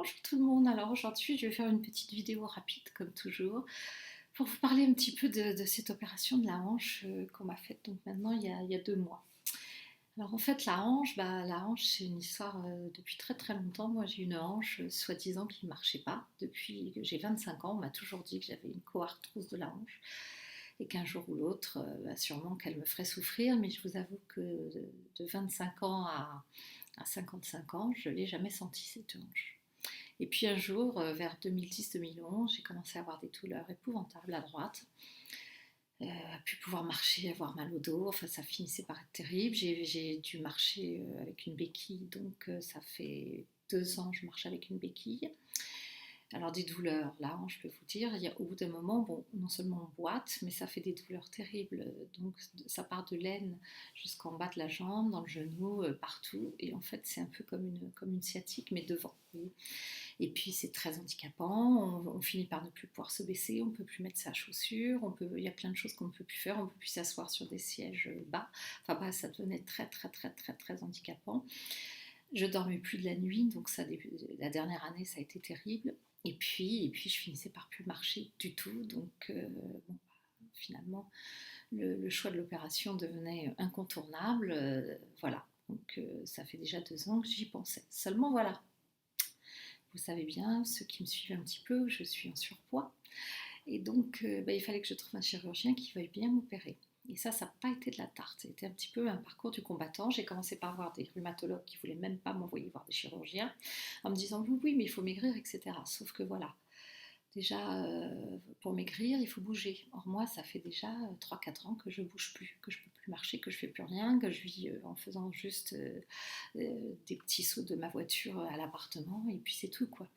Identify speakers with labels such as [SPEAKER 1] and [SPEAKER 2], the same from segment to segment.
[SPEAKER 1] Bonjour tout le monde, alors aujourd'hui je vais faire une petite vidéo rapide comme toujours pour vous parler un petit peu de cette opération de la hanche qu'on m'a faite donc maintenant il y a 2 mois. Alors en fait la hanche c'est une histoire depuis très très longtemps. Moi j'ai une hanche soi-disant qui ne marchait pas. Depuis que j'ai 25 ans on m'a toujours dit que j'avais une coarthrose de la hanche et qu'un jour ou l'autre sûrement qu'elle me ferait souffrir, mais je vous avoue que de 25 ans à 55 ans je ne l'ai jamais senti cette hanche. Et puis un jour, vers 2010-2011, j'ai commencé à avoir des douleurs épouvantables à droite, à plus pouvoir marcher, avoir mal au dos, enfin ça finissait par être terrible. J'ai dû marcher avec une béquille, donc ça fait 2 ans que je marche avec une béquille. Alors des douleurs, là, je peux vous dire, au bout d'un moment, bon, non seulement on boite, mais ça fait des douleurs terribles. Donc ça part de l'aine jusqu'en bas de la jambe, dans le genou, partout. Et en fait, c'est un peu comme une sciatique, mais devant. Oui. Et puis c'est très handicapant, on finit par ne plus pouvoir se baisser, on ne peut plus mettre sa chaussure, il y a plein de choses qu'on ne peut plus faire, on ne peut plus s'asseoir sur des sièges bas. Enfin bref, ça devenait très très très très très handicapant. Je dormais plus de la nuit, donc la dernière année ça a été terrible. Et puis je finissais par plus marcher du tout, donc bon, finalement le choix de l'opération devenait incontournable. Voilà, donc ça fait déjà 2 ans que j'y pensais. Seulement voilà, vous savez bien, ceux qui me suivent un petit peu, je suis en surpoids. Et donc, il fallait que je trouve un chirurgien qui veuille bien m'opérer. Et ça n'a pas été de la tarte. C'était un petit peu un parcours du combattant. J'ai commencé par voir des rhumatologues qui ne voulaient même pas m'envoyer voir des chirurgiens, en me disant oui, oui, mais il faut maigrir, etc. Sauf que voilà, déjà, pour maigrir, il faut bouger. Or, moi, ça fait déjà 3-4 ans que je ne bouge plus, que je ne peux plus marcher, que je ne fais plus rien, que je vis en faisant juste des petits sauts de ma voiture à l'appartement, et puis c'est tout, quoi.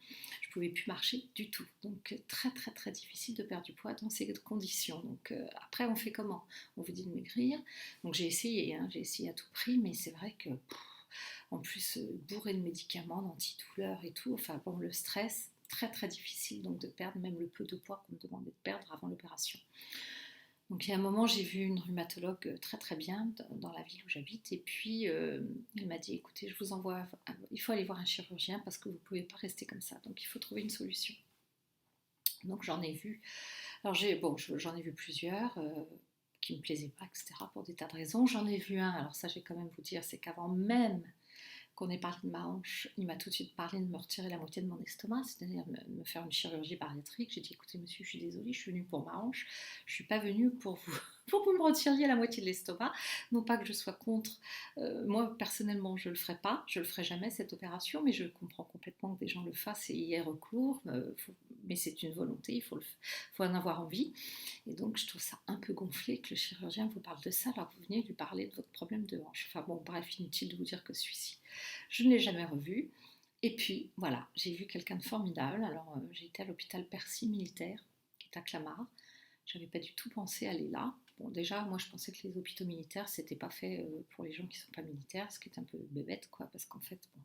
[SPEAKER 1] Je ne pouvais plus marcher du tout. Donc, très, très, très difficile de perdre du poids dans ces conditions. Donc, après, on fait comment? On vous dit de maigrir. Donc, j'ai essayé, hein, j'ai essayé à tout prix, mais c'est vrai que, en plus, bourré de médicaments, d'antidouleurs et tout, enfin, bon, le stress très très difficile donc de perdre même le peu de poids qu'on me demandait de perdre avant l'opération. Donc il y a un moment j'ai vu une rhumatologue très très bien dans la ville où j'habite et puis elle m'a dit écoutez je vous envoie, il faut aller voir un chirurgien parce que vous ne pouvez pas rester comme ça, donc il faut trouver une solution. Donc j'en ai vu, alors j'en ai vu plusieurs qui ne me plaisaient pas, etc. pour des tas de raisons. J'en ai vu un, alors ça j'ai quand même vous dire, c'est qu'avant même qu'on ait parlé de ma hanche, il m'a tout de suite parlé de me retirer la moitié de mon estomac, c'est-à-dire me faire une chirurgie bariatrique. J'ai dit écoutez monsieur, je suis désolée, je suis venue pour ma hanche, je ne suis pas venue pour vous, pour que vous me retiriez la moitié de l'estomac. Non pas que je sois contre, moi personnellement je ne le ferai pas, je ne le ferai jamais cette opération, mais je comprends complètement que des gens le fassent et y aient recours, mais c'est une volonté, faut en avoir envie. Et donc je trouve ça un peu gonflé que le chirurgien vous parle de ça alors que vous venez lui parler de votre problème de hanche. Enfin bon, bref, inutile de vous dire que celui-ci, je ne l'ai jamais revu. Et puis voilà, j'ai vu quelqu'un de formidable. Alors j'ai été à l'hôpital Percy militaire, qui est à Clamart. Je n'avais pas du tout pensé aller là. Bon, déjà, moi je pensais que les hôpitaux militaires, c'était pas fait pour les gens qui ne sont pas militaires, ce qui est un peu bébête, quoi, parce qu'en fait, bon,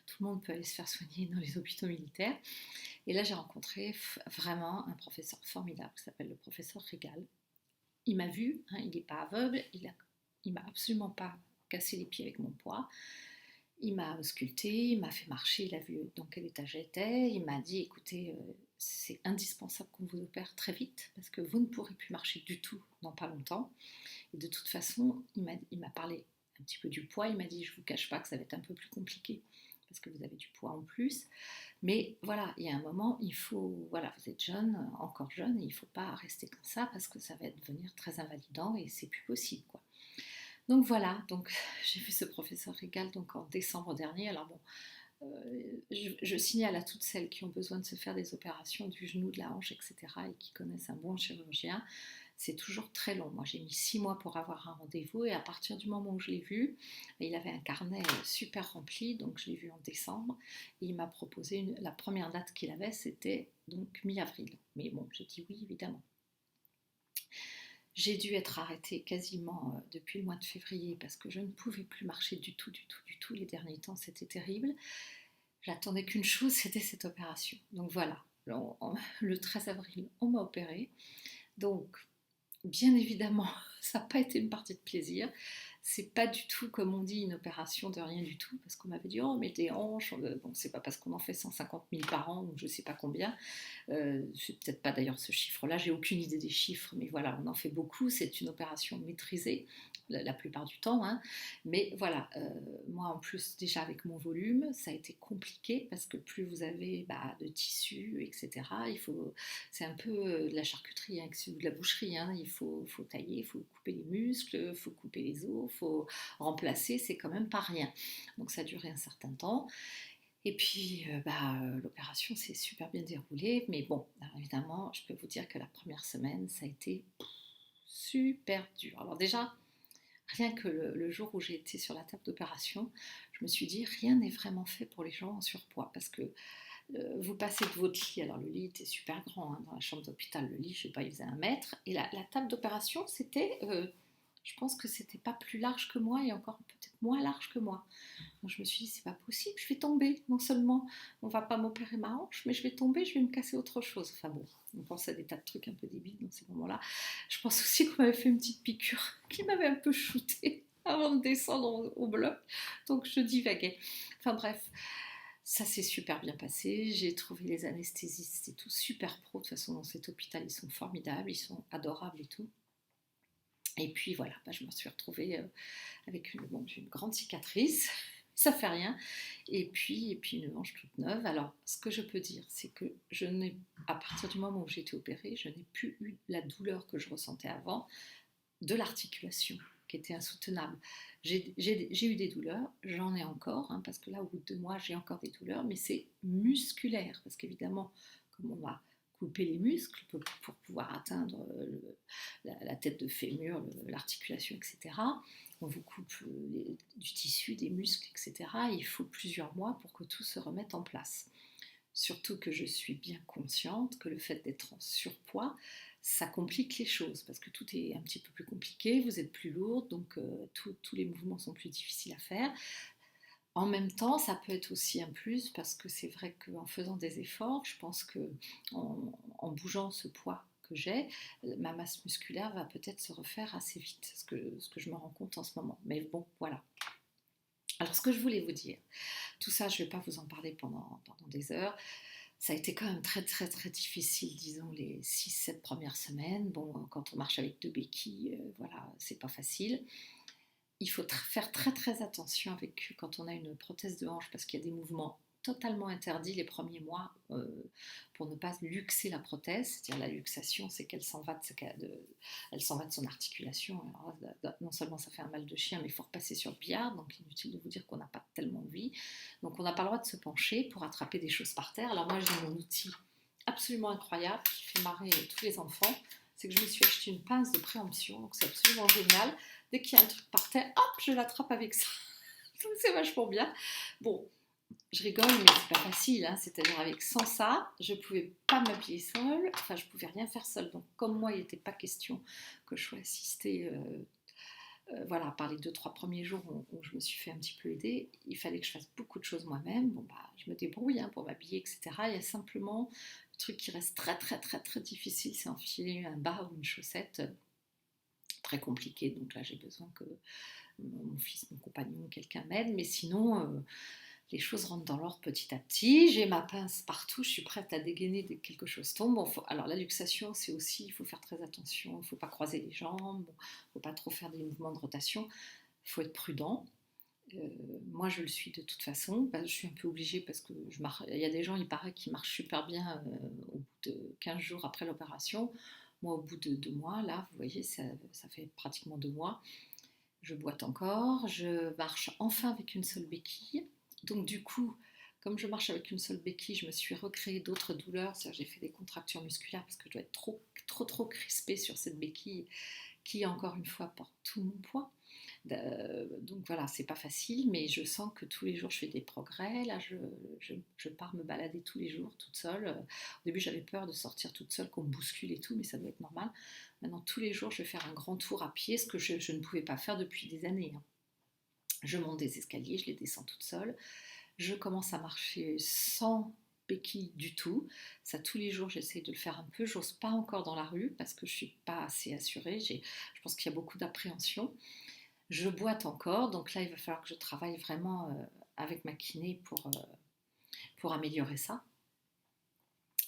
[SPEAKER 1] tout le monde peut aller se faire soigner dans les hôpitaux militaires. Et là, j'ai rencontré vraiment un professeur formidable qui s'appelle le professeur Régal. Il m'a vu, hein, il n'est pas aveugle, il m'a absolument pas cassé les pieds avec mon poids. Il m'a ausculté, il m'a fait marcher, il a vu dans quel état j'étais, il m'a dit écoutez, c'est indispensable qu'on vous opère très vite parce que vous ne pourrez plus marcher du tout dans pas longtemps. Et de toute façon, il m'a parlé un petit peu du poids, il m'a dit je ne vous cache pas que ça va être un peu plus compliqué parce que vous avez du poids en plus. Mais voilà, il y a un moment, il faut, voilà, vous êtes jeune, encore jeune, et il ne faut pas rester comme ça parce que ça va devenir très invalidant et c'est plus possible, quoi. Donc voilà, donc j'ai vu ce professeur Régal donc en décembre dernier. Alors bon, je signale à toutes celles qui ont besoin de se faire des opérations du genou, de la hanche, etc. et qui connaissent un bon chirurgien, c'est toujours très long. Moi j'ai mis 6 mois pour avoir un rendez-vous et à partir du moment où je l'ai vu, il avait un carnet super rempli, donc je l'ai vu en décembre et il m'a proposé la première date qu'il avait, c'était donc mi-avril. Mais bon, j'ai dit oui évidemment. J'ai dû être arrêtée quasiment depuis le mois de février parce que je ne pouvais plus marcher du tout, du tout, du tout. Les derniers temps, c'était terrible. J'attendais qu'une chose, c'était cette opération. Donc voilà, le 13 avril, on m'a opérée. Donc, bien évidemment, ça n'a pas été une partie de plaisir. c'est pas du tout, comme on dit, une opération de rien du tout, parce qu'on m'avait dit, oh, mais tes hanches, bon, c'est pas parce qu'on en fait 150 000 par an, ou je sais pas combien, c'est peut-être pas d'ailleurs ce chiffre-là, j'ai aucune idée des chiffres, mais voilà, on en fait beaucoup, c'est une opération maîtrisée, la plupart du temps, hein. Mais voilà, moi en plus, déjà avec mon volume, ça a été compliqué, parce que plus vous avez de tissu, etc., c'est un peu de la charcuterie, hein, de la boucherie, hein. Faut tailler, il faut couper les muscles, il faut couper les os, il faut remplacer, c'est quand même pas rien. Donc ça a duré un certain temps. Et puis l'opération s'est super bien déroulée, mais bon, alors évidemment, je peux vous dire que la première semaine, ça a été super dur. Alors déjà, rien que le jour où j'ai été sur la table d'opération, je me suis dit, rien n'est vraiment fait pour les gens en surpoids, parce que vous passez de votre lit, alors le lit était super grand, hein, dans la chambre d'hôpital, le lit, je sais pas, il faisait 1 mètre, et la table d'opération, c'était, je pense que c'était pas plus large que moi, et encore peut-être moins large que moi. Donc je me suis dit, c'est pas possible, je vais tomber, non seulement on va pas m'opérer ma hanche, mais je vais tomber, je vais me casser autre chose. Enfin bon, on pense à des tas de trucs un peu débiles dans ces moments-là. Je pense aussi qu'on m'avait fait une petite piqûre qui m'avait un peu shootée avant de descendre au bloc, donc je divaguais. Enfin bref, ça s'est super bien passé. J'ai trouvé les anesthésistes et tout super pro. De toute façon, dans cet hôpital, ils sont formidables, ils sont adorables et tout. Et puis voilà, je me suis retrouvée avec j'ai une grande cicatrice. Ça fait rien. Et puis une hanche toute neuve. Alors, ce que je peux dire, c'est que à partir du moment où j'ai été opérée, je n'ai plus eu la douleur que je ressentais avant de l'articulation, qui était insoutenable. J'ai eu des douleurs, j'en ai encore, hein, parce que là, au bout de 2 mois, j'ai encore des douleurs, mais c'est musculaire, parce qu'évidemment, comme on va couper les muscles pour pouvoir atteindre la tête de fémur, l'articulation, etc., on vous coupe du tissu, des muscles, etc., il faut plusieurs mois pour que tout se remette en place. Surtout que je suis bien consciente que le fait d'être en surpoids, ça complique les choses parce que tout est un petit peu plus compliqué, vous êtes plus lourde, donc tous les mouvements sont plus difficiles à faire. En même temps, ça peut être aussi un plus parce que c'est vrai qu'en faisant des efforts, je pense que en bougeant ce poids que j'ai, ma masse musculaire va peut-être se refaire assez vite, ce que je me rends compte en ce moment. Mais bon, voilà. Alors, ce que je voulais vous dire, tout ça, je ne vais pas vous en parler pendant des heures. Ça a été quand même très très très difficile, disons, les 6-7 premières semaines. Bon, quand on marche avec 2 béquilles, voilà, c'est pas facile. Il faut faire très très attention quand on a une prothèse de hanche, parce qu'il y a des mouvements totalement interdits les premiers mois pour ne pas luxer la prothèse. C'est-à-dire la luxation, c'est qu'elle s'en va elle s'en va de son articulation. Alors, non seulement ça fait un mal de chien, mais il faut repasser sur le billard, donc inutile de vous dire qu'on n'a pas tellement envie. Donc on n'a pas le droit de se pencher pour attraper des choses par terre. Alors moi j'ai mon outil absolument incroyable qui fait marrer tous les enfants, c'est que je me suis acheté une pince de préemption, donc c'est absolument génial. Dès qu'il y a un truc par terre, hop, je l'attrape avec ça. Donc c'est vachement bien. Bon, je rigole, mais c'est pas facile, hein. C'est-à-dire sans ça, je pouvais pas m'appuyer seule, enfin je pouvais rien faire seule. Donc comme moi, il n'était pas question que je sois assistée, voilà, par les 2-3 premiers jours où je me suis fait un petit peu aider, il fallait que je fasse beaucoup de choses moi-même. Bon je me débrouille, hein, pour m'habiller, etc. Il y a simplement le truc qui reste très très très très difficile, c'est enfiler un bas ou une chaussette. Très compliqué, donc là j'ai besoin que mon fils, mon compagnon, quelqu'un m'aide, mais sinon les choses rentrent dans l'ordre petit à petit. J'ai ma pince partout, je suis prête à dégainer dès que quelque chose tombe. Bon, alors la luxation, c'est aussi, il faut faire très attention, il ne faut pas croiser les jambes, il ne faut pas trop faire des mouvements de rotation, il faut être prudent. Moi je le suis de toute façon, je suis un peu obligée parce que il y a des gens, il paraît, qui marchent super bien au bout de 15 jours après l'opération. Moi au bout de 2 mois, là vous voyez, ça fait pratiquement 2 mois, je boite encore, je marche enfin avec une seule béquille. Donc du coup, comme je marche avec une seule béquille, je me suis recréé d'autres douleurs, c'est-à-dire j'ai fait des contractures musculaires parce que je dois être trop crispée sur cette béquille qui, encore une fois, porte tout mon poids. Donc voilà, c'est pas facile, mais je sens que tous les jours je fais des progrès. Là, je pars me balader tous les jours toute seule. Au début, j'avais peur de sortir toute seule, qu'on me bouscule et tout, mais ça doit être normal. Maintenant, tous les jours, je vais faire un grand tour à pied, ce que je ne pouvais pas faire depuis des années, hein. Je monte des escaliers, je les descends toute seule. Je commence à marcher sans béquille du tout. Ça, tous les jours, j'essaie de le faire un peu. J'ose pas encore dans la rue parce que je suis pas assez assurée. Je pense qu'il y a beaucoup d'appréhension. Je boite encore, donc là il va falloir que je travaille vraiment avec ma kiné pour améliorer ça.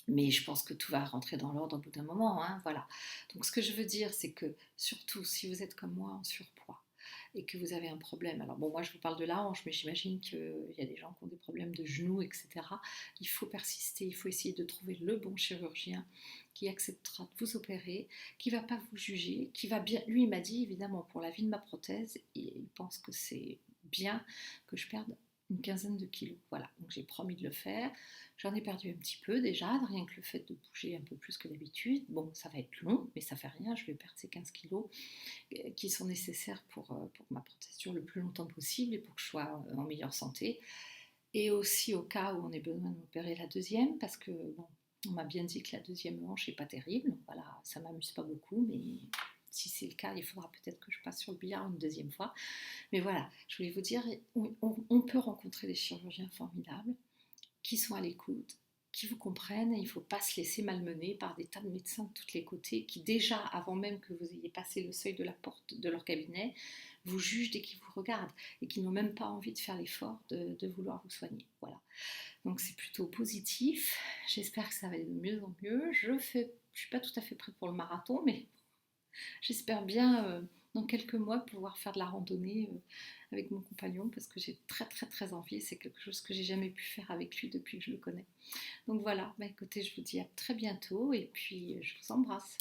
[SPEAKER 1] Mais je pense que tout va rentrer dans l'ordre au bout d'un moment, hein, voilà. Donc ce que je veux dire, c'est que surtout si vous êtes comme moi en surpoids et que vous avez un problème, alors bon, moi je vous parle de la hanche, mais j'imagine qu'il y a des gens qui ont des problèmes de genoux, etc. Il faut persister, il faut essayer de trouver le bon chirurgien qui acceptera de vous opérer, qui ne va pas vous juger, qui va bien. Lui, il m'a dit évidemment pour la vie de ma prothèse, il pense que c'est bien que je perde une quinzaine de kilos. Voilà, donc j'ai promis de le faire. J'en ai perdu un petit peu déjà, rien que le fait de bouger un peu plus que d'habitude. Bon, ça va être long, mais ça fait rien, je vais perdre ces 15 kilos qui sont nécessaires pour que ma prothèse dure le plus longtemps possible et pour que je sois en meilleure santé. Et aussi au cas où on ait besoin de m'opérer la deuxième, parce que bon, on m'a bien dit que la deuxième hanche n'est pas terrible. Voilà, ça m'amuse pas beaucoup, mais si c'est le cas, il faudra peut-être que je passe sur le billard une deuxième fois. Mais voilà, je voulais vous dire, on peut rencontrer des chirurgiens formidables qui sont à l'écoute, qui vous comprennent, et il ne faut pas se laisser malmener par des tas de médecins de tous les côtés qui déjà, avant même que vous ayez passé le seuil de la porte de leur cabinet, vous jugent dès qu'ils vous regardent et qui n'ont même pas envie de faire l'effort de vouloir vous soigner. Voilà. Donc c'est plutôt positif. J'espère que ça va aller de mieux en mieux. Je ne suis pas tout à fait prête pour le marathon, mais j'espère bien dans quelques mois pouvoir faire de la randonnée avec mon compagnon parce que j'ai très très très envie. C'est quelque chose que j'ai jamais pu faire avec lui depuis que je le connais. Donc voilà, bah écoutez, je vous dis à très bientôt et puis je vous embrasse.